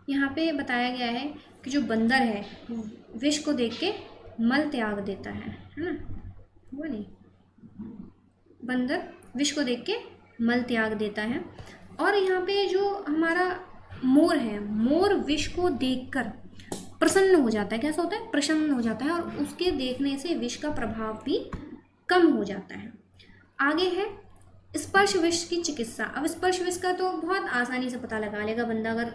यहाँ पे बताया गया है कि जो बंदर है विष को देख के मल त्याग देता है ना, हुआ नहीं, बंदर विष को देख के मल त्याग देता है। और यहाँ पे जो हमारा मोर है, मोर विष को देखकर प्रसन्न हो जाता है। कैसा होता है? प्रसन्न हो जाता है, और उसके देखने से विष का प्रभाव भी कम हो जाता है। आगे है स्पर्श विष की चिकित्सा। अब स्पर्श विष का तो बहुत आसानी से पता लगा लेगा बंदा, अगर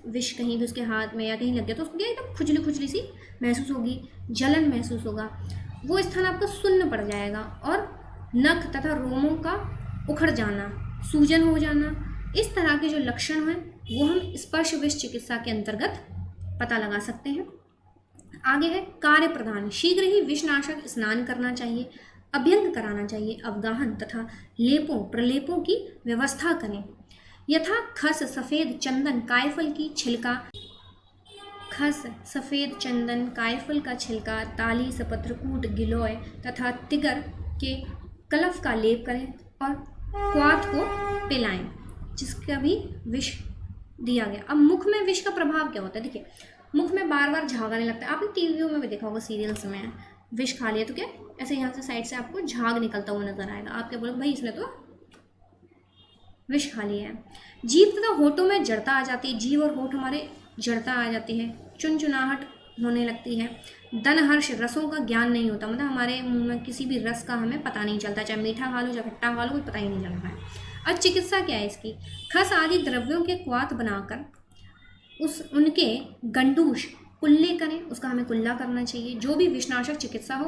विष कहीं भी उसके हाथ में या कहीं लग गया तो उसको क्या एकदम खुजली खुजली सी महसूस होगी, जलन महसूस होगा, वो स्थान आपका सुन्न पड़ जाएगा, और नख तथा रोमों का उखड़ जाना, सूजन हो जाना, इस तरह के जो लक्षण हैं वो हम स्पर्श विष चिकित्सा के अंतर्गत पता लगा सकते हैं। आगे है कार्य प्रदान। शीघ्र ही विषनाशक स्नान करना चाहिए, अभ्यंग कराना चाहिए, अवगाहन तथा लेपों प्रलेपों की व्यवस्था करें। यथा खस, सफ़ेद चंदन, कायफल की छिलका, खस, सफ़ेद चंदन, कायफल का छिलका, ताली, सपत्रकूट, गिलोय तथा तिगर के कलफ का लेप करें और क्वाथ को पिलाएं, जिसका भी विष दिया गया। अब मुख में विष का प्रभाव क्या होता है? देखिए, मुख में बार बार झाग आने लगता है। आपने टीवियों में भी देखा होगा, सीरियल्स में, विष खा लिया तो क्या ऐसे यहाँ से साइड से आपको झाग निकलता हुआ नजर आएगा। आप क्या बोलोगे, भाई इसने तो विष खा लिया है। जीभ तथा होठों में जड़ता आ जाती है, जीभ और होठ हमारे जड़ता आ जाती है, चुनचुनाहट होने लगती है, दन हर्ष, रसों का ज्ञान नहीं होता, मतलब हमारे मुंह में किसी भी रस का हमें पता नहीं चलता, चाहे मीठा खा लो चाहे खट्टा खा लो, कोई पता ही नहीं चलता है। अब चिकित्सा क्या है इसकी? खस आदि द्रव्यों के क्वाथ बनाकर उनके गंडूश कुल्ले करें, उसका हमें कुल्ला करना चाहिए। जो भी विषनाशक चिकित्सा हो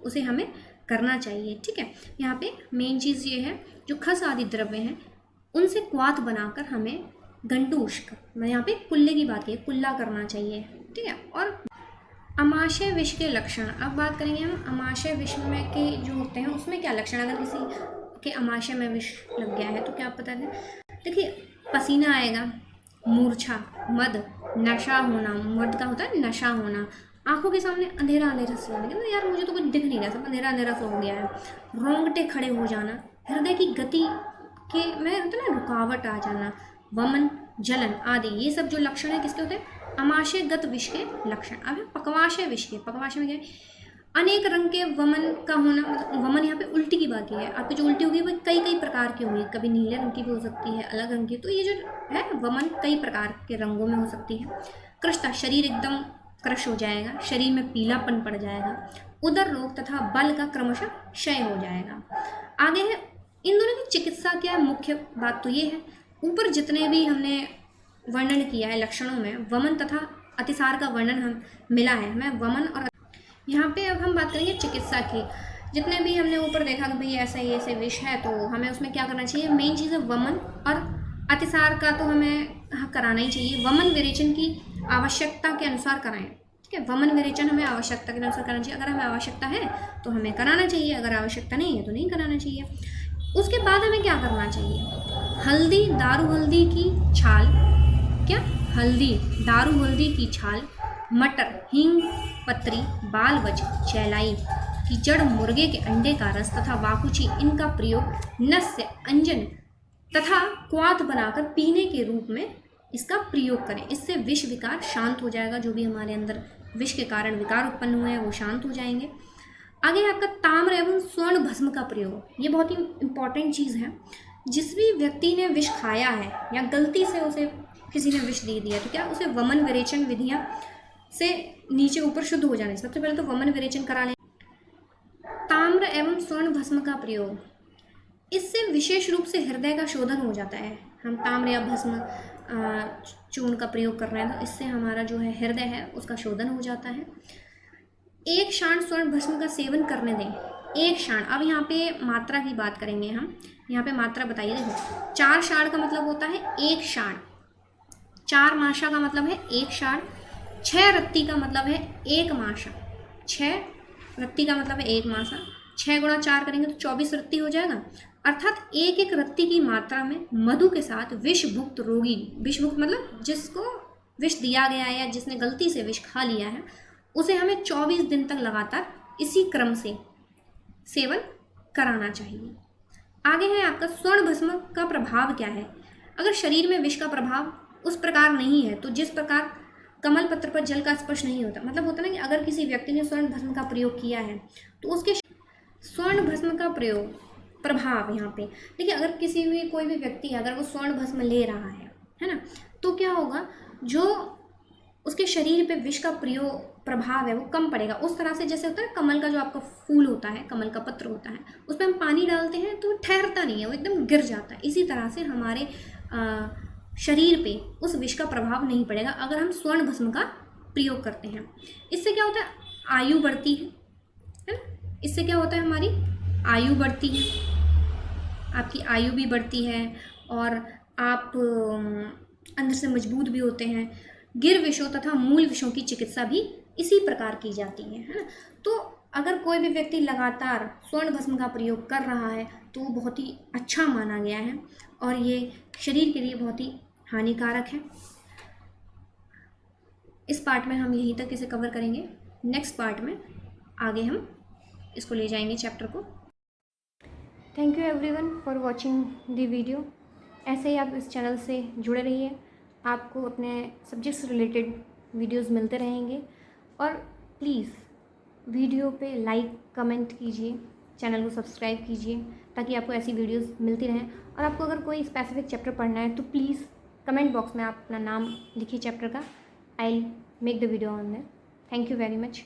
उसे हमें करना चाहिए, ठीक है। यहाँ पे मेन चीज़ ये है, जो खस आदि द्रव्य हैं उनसे क्वाथ बनाकर हमें गंडूश का, मैं यहाँ पे कुल्ले की बात की, कुल्ला करना चाहिए, ठीक है। और अमाशय विष के लक्षण, अब बात करेंगे हम अमाशय विष में के जो होते हैं उसमें क्या लक्षण। अगर किसी के अमाशय में विष लग गया है तो क्या पता है? देखिए, पसीना आएगा, मूर्छा, मद, नशा होना, मद का होता है नशा होना, आंखों के सामने अंधेरा अंधेरा सा लगेगा ना, यार मुझे तो कुछ दिख नहीं रहा, सब अंधेरा अंधेरा सा हो गया है, रोंगटे खड़े हो जाना, हृदय की गति के में होता है ना रुकावट आ जाना, वमन, जलन आदि, ये सब जो लक्षण है किसके होते हैं? अमाशयगत विष के लक्षण। अब पक्वाशय विष के, पक्वाशय में क्या है? अनेक रंग के वमन का होना, मतलब वमन यहाँ पे उल्टी की बात की है, आपकी जो उल्टी होगी वो कई कई प्रकार की होगी, कभी नीले रंग की भी हो सकती है, अलग रंग की, तो ये जो है वमन कई प्रकार के रंगों में हो सकती है। कृष्णता, शरीर एकदम क्रश हो जाएगा, शरीर में पीलापन पड़ जाएगा, उदर रोग तथा बल का क्रमशः क्षय हो जाएगा। आगे है इन दोनों की चिकित्सा क्या है? मुख्य बात तो ये है, ऊपर जितने भी हमने वर्णन किया है लक्षणों में, वमन तथा अतिसार का वर्णन हम मिला है हमें, वमन और यहाँ पे अब हम बात करेंगे चिकित्सा की। जितने भी हमने ऊपर देखा कि भाई ऐसा ही ऐसे विष है तो हमें उसमें क्या करना चाहिए? मेन चीज़ है वमन और अतिसार का तो हमें कराना ही चाहिए। वमन विरेचन की आवश्यकता के अनुसार कराएं, ठीक है। वमन विरेचन हमें आवश्यकता के अनुसार कराना चाहिए, अगर हमें आवश्यकता है तो हमें कराना चाहिए, अगर आवश्यकता नहीं है तो नहीं कराना चाहिए। उसके बाद हमें क्या करना चाहिए? हल्दी, दारू हल्दी की छाल, क्या? हल्दी, दारू हल्दी की छाल, मटर, हींग पत्री, बालवज, चैलाई की जड़, मुर्गे के अंडे का रस तथा वाकुची, इनका प्रयोग नस्य, अंजन तथा क्वाथ बनाकर पीने के रूप में इसका प्रयोग करें। इससे विष विकार शांत हो जाएगा, जो भी हमारे अंदर विष के कारण विकार उत्पन्न हुए हैं वो शांत हो जाएंगे। आगे है आपका ताम्र एवं स्वर्ण भस्म का प्रयोग। ये बहुत ही इंपॉर्टेंट चीज़ है। जिस भी व्यक्ति ने विष खाया है या गलती से उसे किसी ने विष दे दिया तो क्या उसे वमन विरेचन विधियाँ से नीचे ऊपर शुद्ध हो जाने, सबसे पहले तो वमन विरेचन करा लें। ताम्र एवं स्वर्ण भस्म का प्रयोग, इससे विशेष रूप से हृदय का शोधन हो जाता है। हम ताम्र या भस्म चूर्ण का प्रयोग कर रहे हैं तो इससे हमारा जो है हृदय है उसका शोधन हो जाता है। एक क्षण स्वर्ण भस्म का सेवन करने दें, एक क्षण। अब यहाँ पे मात्रा की बात करेंगे हम, यहाँ पे मात्रा बताइए। देखो, 4 क्षण का मतलब होता है एक क्षण, 4 माशा का मतलब है एक क्षण, 6 रत्ती का मतलब है एक मासा, 6 रत्ती का मतलब है एक मासा, 6 गुणा 4 करेंगे तो 24 रत्ती हो जाएगा। अर्थात एक एक रत्ती की मात्रा में मधु के साथ विषभुक्त रोगी, विषभुक्त मतलब जिसको विष दिया गया है या जिसने गलती से विष खा लिया है, उसे हमें 24 दिन तक लगातार इसी क्रम से सेवन कराना चाहिए। आगे है आपका स्वर्ण भस्म का प्रभाव क्या है। अगर शरीर में विष का प्रभाव उस प्रकार नहीं है। तो जिस प्रकार कमल पत्र पर जल का स्पर्श नहीं होता, मतलब होता ना कि अगर किसी व्यक्ति ने स्वर्ण भस्म का प्रयोग किया है तो उसके स्वर्ण भस्म का प्रयोग प्रभाव यहाँ पे देखिए, अगर किसी भी कोई भी व्यक्ति है अगर वो स्वर्ण भस्म ले रहा है ना, तो क्या होगा, जो उसके शरीर पे विष का प्रभाव है वो कम पड़ेगा। उस तरह से जैसे होता है कमल का जो आपका फूल होता है, कमल का पत्र होता है, उस पर हम पानी डालते हैं तो ठहरता नहीं है, वो एकदम गिर जाता है। इसी तरह से हमारे शरीर पे उस विष का प्रभाव नहीं पड़ेगा अगर हम स्वर्ण भस्म का प्रयोग करते हैं। इससे क्या होता है, आयु बढ़ती है ना। इससे क्या होता है, हमारी आयु बढ़ती है, आपकी आयु भी बढ़ती है और आप अंदर से मजबूत भी होते हैं। गिर विषों तथा मूल विषों की चिकित्सा भी इसी प्रकार की जाती है ना। तो अगर कोई भी व्यक्ति लगातार स्वर्ण भस्म का प्रयोग कर रहा है तो वो बहुत ही अच्छा माना गया है और ये शरीर के लिए बहुत ही हानिकारक है। इस पार्ट में हम यहीं तक इसे कवर करेंगे। नेक्स्ट पार्ट में आगे हम इसको ले जाएंगे चैप्टर को। Thank you everyone for watching the video. ऐसे ही आप इस चैनल से जुड़े रहिए, आपको अपने सब्जेक्ट से रिलेटेड वीडियोस मिलते रहेंगे। और प्लीज़ वीडियो पे लाइक कमेंट कीजिए, चैनल को सब्सक्राइब कीजिए ताकि आपको ऐसी वीडियोस मिलती रहें। और आपको अगर कोई स्पेसिफिक चैप्टर पढ़ना है तो प्लीज़ कमेंट बॉक्स में आप अपना नाम लिखिए चैप्टर का, I will make the video on that. Thank you very much.